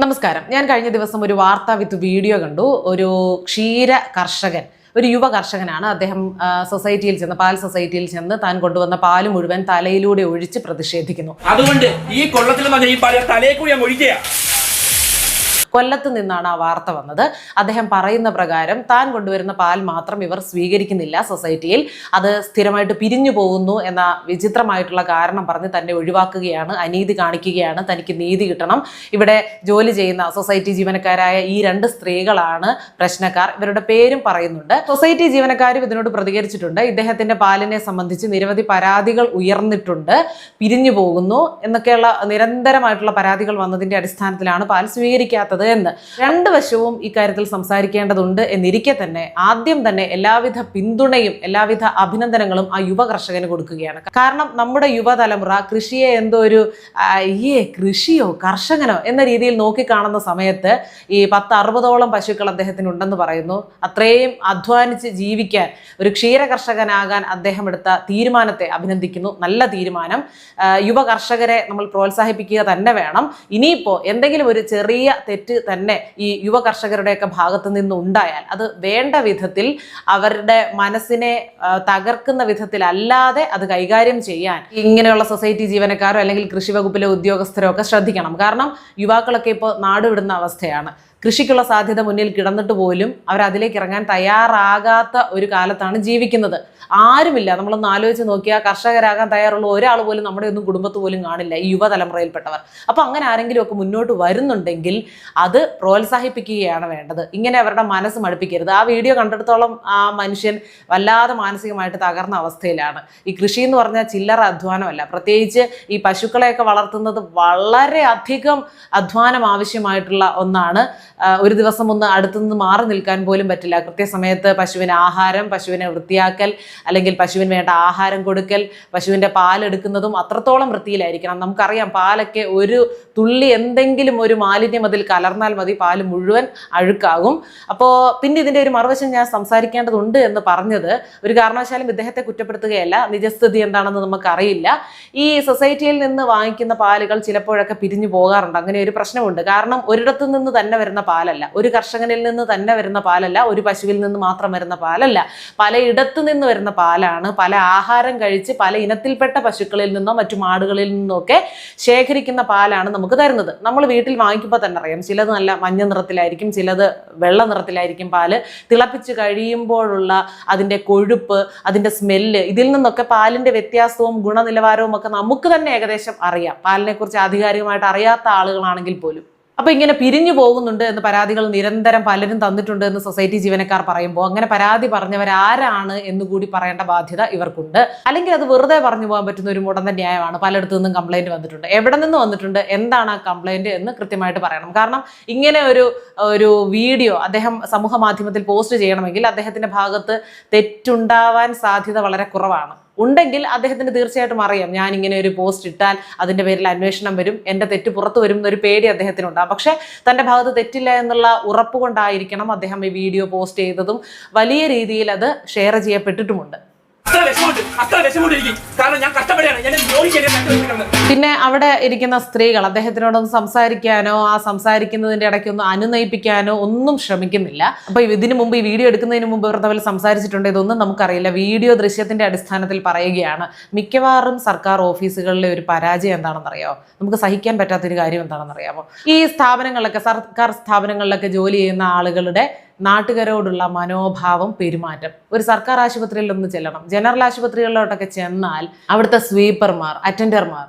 നമസ്കാരം. ഞാൻ കഴിഞ്ഞ ദിവസം ഒരു വാർത്താ വിത്ത് വീഡിയോ കണ്ടു. ഒരു ക്ഷീര കർഷകൻ, ഒരു യുവ കർഷകനാണ്. അദ്ദേഹം സൊസൈറ്റിയിൽ ചെന്ന്, പാൽ സൊസൈറ്റിയിൽ ചെന്ന് താൻ കൊണ്ടുവന്ന പാല് മുഴുവൻ തലയിലൂടെ ഒഴിച്ച് പ്രതിഷേധിക്കുന്നു. അതുകൊണ്ട് ഈ കൊള്ളത്തിൽ ഈ പാല് തലയിൽ കൂടി ഒഴിക്കുക. കൊല്ലത്ത് നിന്നാണ് ആ വാർത്ത വന്നത്. അദ്ദേഹം പറയുന്ന പ്രകാരം താൻ കൊണ്ടുവരുന്ന പാൽ മാത്രം ഇവർ സ്വീകരിക്കുന്നില്ല സൊസൈറ്റിയിൽ, അത് സ്ഥിരമായിട്ട് പിരിഞ്ഞു പോകുന്നു എന്ന വിചിത്രമായിട്ടുള്ള കാരണം പറഞ്ഞ് തന്നെ ഒഴിവാക്കുകയാണ്, അനീതി കാണിക്കുകയാണ്, തനിക്ക് നീതി കിട്ടണം. ഇവിടെ ജോലി ചെയ്യുന്ന സൊസൈറ്റി ജീവനക്കാരായ ഈ രണ്ട് സ്ത്രീകളാണ് പ്രശ്നക്കാർ. ഇവരുടെ പേരും പറയുന്നുണ്ട്. സൊസൈറ്റി ജീവനക്കാരും ഇതിനോട് പ്രതികരിച്ചിട്ടുണ്ട്. ഇദ്ദേഹത്തിന്റെ പാലിനെ സംബന്ധിച്ച് നിരവധി പരാതികൾ ഉയർന്നിട്ടുണ്ട്, പിരിഞ്ഞു പോകുന്നു എന്നൊക്കെയുള്ള നിരന്തരമായിട്ടുള്ള പരാതികൾ വന്നതിന്റെ അടിസ്ഥാനത്തിലാണ് പാൽ സ്വീകരിക്കാത്തത് എന്ന് രണ്ട് വശവും ഇക്കാര്യത്തിൽ സംസാരിക്കേണ്ടതുണ്ട് എന്നിരിക്കെ തന്നെ ആദ്യം തന്നെ എല്ലാവിധ പിന്തുണയും എല്ലാവിധ അഭിനന്ദനങ്ങളും ആ യുവ കർഷകന് കൊടുക്കുകയാണ്. കാരണം നമ്മുടെ യുവതലമുറ കൃഷിയെ എന്തോ ഒരു കൃഷിയോ കർഷകനോ എന്ന രീതിയിൽ നോക്കിക്കാണുന്ന സമയത്ത് ഈ 10-60ഓളം പശുക്കൾ അദ്ദേഹത്തിന് ഉണ്ടെന്ന് പറയുന്നു. അത്രയും അധ്വാനിച്ച് ജീവിക്കാൻ, ഒരു ക്ഷീര കർഷകനാകാൻ അദ്ദേഹം എടുത്ത തീരുമാനത്തെ അഭിനന്ദിക്കുന്നു. നല്ല തീരുമാനം. യുവ കർഷകരെ നമ്മൾ പ്രോത്സാഹിപ്പിക്കുക തന്നെ വേണം. ഇനിയിപ്പോൾ എന്തെങ്കിലും ഒരു ചെറിയ തെറ്റ് തന്നെ ഈ യുവ കർഷകരുടെയൊക്കെ ഭാഗത്ത് നിന്ന് ഉണ്ടായാൽ അത് വേണ്ട വിധത്തിൽ, അവരുടെ മനസ്സിനെ തകർക്കുന്ന വിധത്തിൽ അല്ലാതെ അത് കൈകാര്യം ചെയ്യാൻ ഇങ്ങനെയുള്ള സൊസൈറ്റി ജീവനക്കാരോ അല്ലെങ്കിൽ കൃഷി വകുപ്പിലെ ഉദ്യോഗസ്ഥരോ ഒക്കെ ശ്രദ്ധിക്കണം. കാരണം യുവാക്കളൊക്കെ ഇപ്പോൾ നാടുവിടുന്ന അവസ്ഥയാണ്. കൃഷിക്കുള്ള സാധ്യത മുന്നിൽ കിടന്നിട്ട് പോലും അവർ അതിലേക്ക് ഇറങ്ങാൻ തയ്യാറാകാത്ത ഒരു കാലത്താണ് ജീവിക്കുന്നത്. ആരുമില്ല. നമ്മളൊന്ന് ആലോചിച്ച് നോക്കിയാൽ കർഷകരാകാൻ തയ്യാറുള്ള ഒരാൾ പോലും നമ്മുടെ ഒന്നും കുടുംബത്ത് പോലും കാണില്ല, ഈ യുവതലമുറയിൽപ്പെട്ടവർ. അപ്പോൾ അങ്ങനെ ആരെങ്കിലും ഒക്കെ മുന്നോട്ട് വരുന്നുണ്ടെങ്കിൽ അത് പ്രോത്സാഹിപ്പിക്കുകയാണ് വേണ്ടത്. ഇങ്ങനെ അവരുടെ മനസ്സ് മടുപ്പിക്കരുത്. ആ വീഡിയോ കണ്ടെടുത്തോളം ആ മനുഷ്യൻ വല്ലാതെ മാനസികമായിട്ട് തകർന്ന അവസ്ഥയിലാണ്. ഈ കൃഷി എന്ന് പറഞ്ഞാൽ ചില്ലറ അധ്വാനമല്ല. പ്രത്യേകിച്ച് ഈ പശുക്കളെയൊക്കെ വളർത്തുന്നത് വളരെ അധികം അധ്വാനം ആവശ്യമായിട്ടുള്ള ഒന്നാണ്. ഒരു ദിവസം ഒന്ന് അടുത്തുനിന്ന് മാറി നിൽക്കാൻ പോലും പറ്റില്ല. കൃത്യസമയത്ത് പശുവിന് ആഹാരം, പശുവിനെ വൃത്തിയാക്കൽ, അല്ലെങ്കിൽ പശുവിന് വേണ്ട ആഹാരം കൊടുക്കൽ, പശുവിൻ്റെ പാലെടുക്കുന്നതും അത്രത്തോളം വൃത്തിയിലായിരിക്കണം. നമുക്കറിയാം, പാലൊക്കെ ഒരു തുള്ളി എന്തെങ്കിലും ഒരു മാലിന്യം അതിൽ കലർന്നാൽ മതി, പാല് മുഴുവൻ അഴുക്കാകും. അപ്പോൾ പിന്നെ ഇതിൻ്റെ ഒരു മറുവശം ഞാൻ സംസാരിക്കേണ്ടതുണ്ട് എന്ന് പറഞ്ഞത് ഒരു കാരണവശാലും ഇദ്ദേഹത്തെ കുറ്റപ്പെടുത്തുകയല്ല. നിജസ്ഥിതി എന്താണെന്ന് നമുക്കറിയില്ല. ഈ സൊസൈറ്റിയിൽ നിന്ന് വാങ്ങിക്കുന്ന പാലുകൾ ചിലപ്പോഴൊക്കെ പിരിഞ്ഞു പോകാറുണ്ട്. അങ്ങനെ ഒരു പ്രശ്നമുണ്ട്. കാരണം ഒരിടത്തു നിന്ന് തന്നെ വരുന്ന പാലല്ല, ഒരു കർഷകനിൽ നിന്ന് തന്നെ വരുന്ന പാലല്ല, ഒരു പശുവിൽ നിന്ന് മാത്രം വരുന്ന പാലല്ല, പലയിടത്തു നിന്ന് വരുന്ന പാലാണ്. പല ആഹാരം കഴിച്ച് പല ഇനത്തിൽപ്പെട്ട പശുക്കളിൽ നിന്നോ മറ്റു മാടുകളിൽ നിന്നോ ഒക്കെ ശേഖരിക്കുന്ന പാലാണ് നമുക്ക് തരുന്നത്. നമ്മൾ വീട്ടിൽ വാങ്ങിക്കുമ്പോൾ തന്നെ അറിയാം, ചിലത് നല്ല മഞ്ഞ നിറത്തിലായിരിക്കും, ചിലത് വെള്ള നിറത്തിലായിരിക്കും പാല്. തിളപ്പിച്ച് കഴിയുമ്പോഴുള്ള അതിൻ്റെ കൊഴുപ്പ്, അതിൻ്റെ സ്മെല്ല്, ഇതിൽ നിന്നൊക്കെ പാലിൻ്റെ വ്യത്യാസവും ഗുണനിലവാരവും ഒക്കെ നമുക്ക് തന്നെ ഏകദേശം അറിയാം, പാലിനെ കുറിച്ച് ആധികാരികമായിട്ട് അറിയാത്ത ആളുകളാണെങ്കിൽ പോലും. അപ്പോൾ ഇങ്ങനെ പിരിഞ്ഞു പോകുന്നുണ്ട് എന്ന് പരാതികൾ നിരന്തരം പലരും തന്നിട്ടുണ്ട് എന്ന് സൊസൈറ്റി ജീവനക്കാർ പറയുമ്പോൾ അങ്ങനെ പരാതി പറഞ്ഞവരാരാണ് എന്നുകൂടി പറയേണ്ട ബാധ്യത ഇവർക്കുണ്ട്. അല്ലെങ്കിൽ അത് വെറുതെ പറഞ്ഞു പോകാൻ പറ്റുന്ന ഒരു മുടന്ത ന്യായമാണ്. പലയിടത്തു നിന്നും കംപ്ലൈൻറ്റ് വന്നിട്ടുണ്ട്, എവിടെ നിന്ന് വന്നിട്ടുണ്ട്, എന്താണ് ആ കംപ്ലൈൻറ്റ് എന്ന് കൃത്യമായിട്ട് പറയണം. കാരണം ഇങ്ങനെ ഒരു വീഡിയോ അദ്ദേഹം സമൂഹ മാധ്യമത്തിൽ പോസ്റ്റ് ചെയ്യണമെങ്കിൽ അദ്ദേഹത്തിൻ്റെ ഭാഗത്ത് തെറ്റുണ്ടാവാൻ സാധ്യത വളരെ കുറവാണ്. ഉണ്ടെങ്കിൽ അദ്ദേഹത്തിന് തീർച്ചയായിട്ടും അറിയാം, ഞാൻ ഇങ്ങനെ ഒരു പോസ്റ്റ് ഇട്ടാൽ അതിൻ്റെ പേരിൽ അന്വേഷണം വരും, എൻ്റെ തെറ്റ് പുറത്തു വരും എന്നൊരു പേടി അദ്ദേഹത്തിനുണ്ടാകും. പക്ഷേ തൻ്റെ ഭാഗത്ത് തെറ്റില്ല എന്നുള്ള ഉറപ്പ് കൊണ്ടായിരിക്കണം അദ്ദേഹം ഈ വീഡിയോ പോസ്റ്റ് ചെയ്തതും വലിയ രീതിയിൽ അത് ഷെയർ ചെയ്യപ്പെട്ടിട്ടുമുണ്ട്. പിന്നെ അവിടെ ഇരിക്കുന്ന സ്ത്രീകൾ അദ്ദേഹത്തിനോടൊന്ന് സംസാരിക്കാനോ ആ സംസാരിക്കുന്നതിന്റെ ഇടയ്ക്കൊന്ന് അനുനയിപ്പിക്കാനോ ഒന്നും ശ്രമിക്കുന്നില്ല. അപ്പൊ ഇതിനു മുമ്പ്, ഈ വീഡിയോ എടുക്കുന്നതിന് മുമ്പ് ഇവർ തമ്മിൽ സംസാരിച്ചിട്ടുണ്ട്, ഇതൊന്നും നമുക്കറിയില്ല. വീഡിയോ ദൃശ്യത്തിന്റെ അടിസ്ഥാനത്തിൽ പറയുകയാണ്. മിക്കവാറും സർക്കാർ ഓഫീസുകളിലെ ഒരു പരാജയം എന്താണെന്നറിയാമോ? നമുക്ക് സഹിക്കാൻ പറ്റാത്തൊരു കാര്യം എന്താണെന്നറിയാമോ? ഈ സ്ഥാപനങ്ങളിലൊക്കെ, സർക്കാർ സ്ഥാപനങ്ങളിലൊക്കെ ജോലി ചെയ്യുന്ന ആളുകളുടെ നാട്ടുകാരോടുള്ള മനോഭാവം, പെരുമാറ്റം. ഒരു സർക്കാർ ആശുപത്രിയിലൊന്ന് ചെല്ലണം, ജനറൽ ആശുപത്രികളിലോട്ടൊക്കെ ചെന്നാൽ അവിടുത്തെ സ്വീപ്പർമാർ, അറ്റൻഡർമാർ,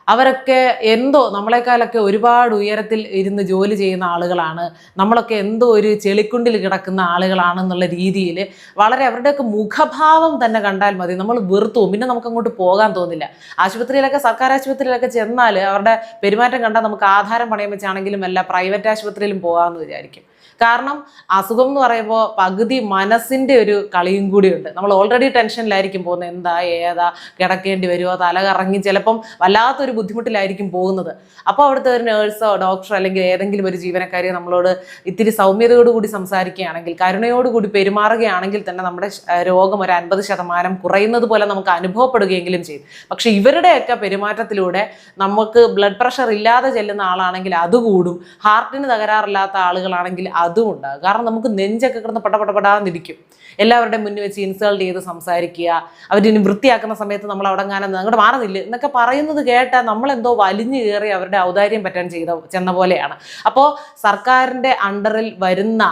അവരൊക്കെ എന്തോ നമ്മളെക്കാളൊക്കെ ഒരുപാട് ഉയരത്തിൽ ഇരുന്ന് ജോലി ചെയ്യുന്ന ആളുകളാണ്, നമ്മളൊക്കെ എന്തോ ഒരു ചെളിക്കുണ്ടിൽ കിടക്കുന്ന ആളുകളാണെന്നുള്ള രീതിയിൽ വളരെ അവരുടെയൊക്കെ മുഖഭാവം തന്നെ കണ്ടാൽ മതി, നമ്മൾ വെറുത്തു പോകും. പിന്നെ നമുക്ക് അങ്ങോട്ട് പോകാൻ തോന്നില്ല. ആശുപത്രിയിലൊക്കെ, സർക്കാർ ആശുപത്രിയിലൊക്കെ ചെന്നാൽ അവരുടെ പെരുമാറ്റം കണ്ടാൽ നമുക്ക് ആധാരം പണയം വെച്ചാണെങ്കിലും അല്ല പ്രൈവറ്റ് ആശുപത്രിയിലും പോകാമെന്ന് വിചാരിക്കും. കാരണം അസുഖം എന്ന് പറയുമ്പോൾ പകുതി മനസ്സിൻ്റെ ഒരു കളിയും കൂടിയുണ്ട്. നമ്മൾ ഓൾറെഡി ടെൻഷനിലായിരിക്കും പോകുന്നത്, എന്താ ഏതാ കിടക്കേണ്ടി വരുമോ, തല കറങ്ങി ചിലപ്പം വല്ലാത്തൊരു ബുദ്ധിമുട്ടിലായിരിക്കും പോകുന്നത്. അപ്പോൾ അവിടുത്തെ ഒരു നേഴ്സോ ഡോക്ടറോ അല്ലെങ്കിൽ ഏതെങ്കിലും ഒരു ജീവനക്കാരിയോ നമ്മളോട് ഇത്തിരി സൗമ്യതയോടുകൂടി സംസാരിക്കുകയാണെങ്കിൽ, കരുണയോടുകൂടി പെരുമാറുകയാണെങ്കിൽ തന്നെ നമ്മുടെ രോഗം ഒരു 50% കുറയുന്നത് പോലെ നമുക്ക് അനുഭവപ്പെടുകയെങ്കിലും ചെയ്യും. പക്ഷെ ഇവരുടെയൊക്കെ പെരുമാറ്റത്തിലൂടെ നമുക്ക് ബ്ലഡ് പ്രഷർ ഇല്ലാതെ ചെല്ലുന്ന ആളാണെങ്കിൽ അത് കൂടും, ഹാർട്ടിന് തകരാറില്ലാത്ത ആളുകളാണെങ്കിൽ അതും ഉണ്ടാകും. കാരണം നമുക്ക് നെഞ്ചൊക്കെ കിടന്ന് പടപടപെടാന്നിരിക്കും. എല്ലാവരുടെയും മുന്നിൽ വെച്ച് ഇൻസൾട്ട് ചെയ്ത് സംസാരിക്കുക, അവരിനി വൃത്തിയാക്കുന്ന സമയത്ത് നമ്മൾ അവിടെ കാണാൻ അങ്ങോട്ട് മാറുന്നില്ല എന്നൊക്കെ പറയുന്നത് കേട്ടാൽ നമ്മളെന്തോ വലിഞ്ഞു കയറി അവരുടെ ഔദാര്യം പറ്റാൻ ചെന്ന പോലെയാണ്. അപ്പോൾ സർക്കാരിൻ്റെ അണ്ടറിൽ വരുന്ന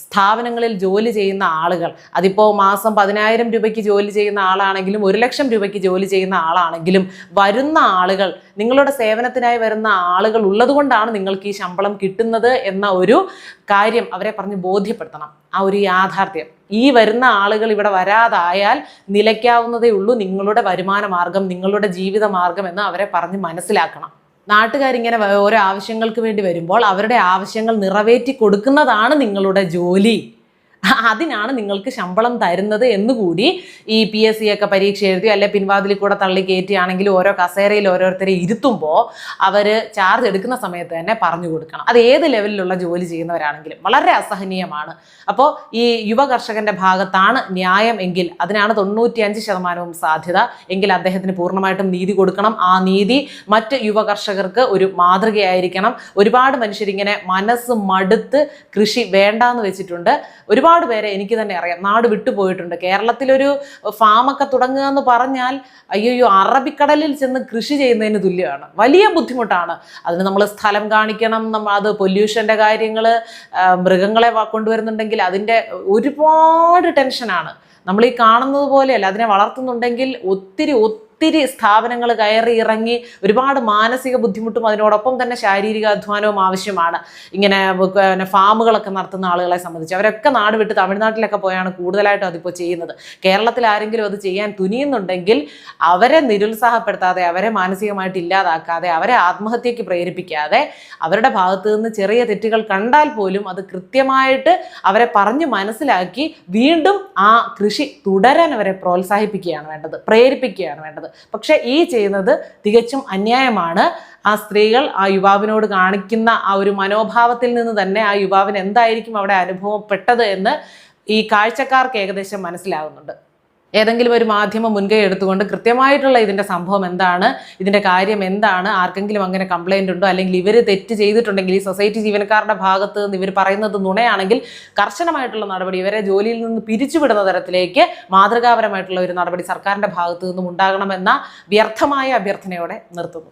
സ്ഥാപനങ്ങളിൽ ജോലി ചെയ്യുന്ന ആളുകൾ, അതിപ്പോൾ മാസം 10,000 രൂപയ്ക്ക് ജോലി ചെയ്യുന്ന ആളാണെങ്കിലും 1,00,000 രൂപയ്ക്ക് ജോലി ചെയ്യുന്ന ആളാണെങ്കിലും വരുന്ന ആളുകൾ, നിങ്ങളുടെ സേവനത്തിനായി വരുന്ന ആളുകൾ ഉള്ളതുകൊണ്ടാണ് നിങ്ങൾക്ക് ഈ ശമ്പളം കിട്ടുന്നത് എന്ന ഒരു കാര്യം അവരെ പറഞ്ഞ് ബോധ്യപ്പെടുത്തണം. ആ ഒരു യാഥാർത്ഥ്യം, ഈ വരുന്ന ആളുകൾ ഇവിടെ വരാതായാൽ നിലയ്ക്കാവുന്നതേ ഉള്ളൂ നിങ്ങളുടെ വരുമാന മാർഗം, നിങ്ങളുടെ ജീവിത മാർഗം എന്ന് അവരെ പറഞ്ഞ് മനസ്സിലാക്കണം. നാട്ടുകാരിങ്ങനെ ഓരോ ആവശ്യങ്ങൾക്ക് വേണ്ടി വരുമ്പോൾ അവരുടെ ആവശ്യങ്ങൾ നിറവേറ്റി കൊടുക്കുന്നതാണ് നിങ്ങളുടെ ജോലി, അതിനാണ് നിങ്ങൾക്ക് ശമ്പളം തരുന്നത് എന്നുകൂടി ഈ PSC ഒക്കെ പരീക്ഷ എഴുതി അല്ലെ പിൻവാതിലിൽ കൂടെ തള്ളി കയറ്റിയാണെങ്കിൽ ഓരോ കസേരയിൽ ഓരോരുത്തരെ ഇരുത്തുമ്പോൾ അവർ ചാർജ് എടുക്കുന്ന സമയത്ത് തന്നെ പറഞ്ഞു കൊടുക്കണം. അത് ഏത് ലെവലിലുള്ള ജോലി ചെയ്യുന്നവരാണെങ്കിലും വളരെ അസഹനീയമാണ്. അപ്പോൾ ഈ യുവ കർഷകന്റെ ഭാഗത്താണ് ന്യായം എങ്കിൽ അതിനാണ് 95% സാധ്യത എങ്കിൽ അദ്ദേഹത്തിന് പൂർണ്ണമായിട്ടും നീതി കൊടുക്കണം. ആ നീതി മറ്റ് യുവ കർഷകർക്ക് ഒരു മാതൃകയായിരിക്കണം. ഒരുപാട് മനുഷ്യരിങ്ങനെ മനസ്സ് മടുത്ത് കൃഷി വേണ്ടാന്ന് വെച്ചിട്ടുണ്ട്. ഒരുപാട് പേരെ എനിക്ക് തന്നെ അറിയാം, നാട് വിട്ടുപോയിട്ടുണ്ട്. കേരളത്തിലൊരു ഫാമൊക്കെ തുടങ്ങുക എന്ന് പറഞ്ഞാൽ അയ്യോ അറബിക്കടലിൽ ചെന്ന് കൃഷി ചെയ്യുന്നതിന് തുല്യമാണ്. വലിയ ബുദ്ധിമുട്ടാണ്. അതിന് നമ്മൾ സ്ഥലം കാണിക്കണം, അത് പൊല്യൂഷൻ്റെ കാര്യങ്ങൾ, മൃഗങ്ങളെ കൊണ്ടുവരുന്നുണ്ടെങ്കിൽ അതിൻ്റെ ഒരുപാട് ടെൻഷനാണ്. നമ്മൾ ഈ കാണുന്നത് പോലെയല്ല. അതിനെ വളർത്തുന്നുണ്ടെങ്കിൽ ഒത്തിരി സ്ഥാപനങ്ങൾ കയറി ഇറങ്ങി ഒരുപാട് മാനസിക ബുദ്ധിമുട്ടും അതിനോടൊപ്പം തന്നെ ശാരീരിക അധ്വാനവും ആവശ്യമാണ്. ഇങ്ങനെ ഫാമുകളൊക്കെ നടത്തുന്ന ആളുകളെ സംബന്ധിച്ച് അവരൊക്കെ നാട് വിട്ട് തമിഴ്നാട്ടിലൊക്കെ പോയാണ് കൂടുതലായിട്ടും അതിപ്പോൾ ചെയ്യുന്നത്. കേരളത്തിൽ ആരെങ്കിലും അത് ചെയ്യാൻ തുനിയുന്നുണ്ടെങ്കിൽ അവരെ നിരുത്സാഹപ്പെടുത്താതെ, അവരെ മാനസികമായിട്ട് ഇല്ലാതാക്കാതെ, അവരെ ആത്മഹത്യക്ക് പ്രേരിപ്പിക്കാതെ, അവരുടെ ഭാഗത്ത് നിന്ന് ചെറിയ തെറ്റുകൾ കണ്ടാൽ പോലും അത് കൃത്യമായിട്ട് അവരെ പറഞ്ഞു മനസ്സിലാക്കി വീണ്ടും ആ കൃഷി തുടരാൻ അവരെ പ്രോത്സാഹിപ്പിക്കുകയാണ് വേണ്ടത്, പ്രേരിപ്പിക്കുകയാണ് വേണ്ടത്. പക്ഷെ ഈ ചെയ്യുന്നത് തികച്ചും അന്യായമാണ്. ആ സ്ത്രീകൾ ആ യുവാവിനോട് കാണിക്കുന്ന ആ ഒരു മനോഭാവത്തിൽ നിന്ന് തന്നെ ആ യുവാവിന് എന്തായിരിക്കും അവിടെ അനുഭവപ്പെട്ടത് എന്ന് ഈ കാഴ്ചക്കാർക്ക് ഏകദേശം മനസ്സിലാകുന്നുണ്ട്. ഏതെങ്കിലും ഒരു മാധ്യമം മുൻകൈ എടുത്തുകൊണ്ട് കൃത്യമായിട്ടുള്ള ഇതിൻ്റെ സംഭവം എന്താണ്, ഇതിൻ്റെ കാര്യം എന്താണ്, ആർക്കെങ്കിലും അങ്ങനെ കംപ്ലൈൻ്റ് ഉണ്ടോ, അല്ലെങ്കിൽ ഇവർ തെറ്റ് ചെയ്തിട്ടുണ്ടെങ്കിൽ ഈ സൊസൈറ്റി ജീവനക്കാരുടെ ഭാഗത്ത് നിന്ന് ഇവർ പറയുന്നത് നുണയാണെങ്കിൽ കർശനമായിട്ടുള്ള നടപടി, ഇവരെ ജോലിയിൽ നിന്ന് പിരിച്ചുവിടുന്ന തരത്തിലേക്ക് മാതൃകാപരമായിട്ടുള്ള ഒരു നടപടി സർക്കാരിൻ്റെ ഭാഗത്തു നിന്നും ഉണ്ടാകണമെന്ന വ്യർത്ഥമായ അഭ്യർത്ഥനയോടെ നിർത്തുന്നു.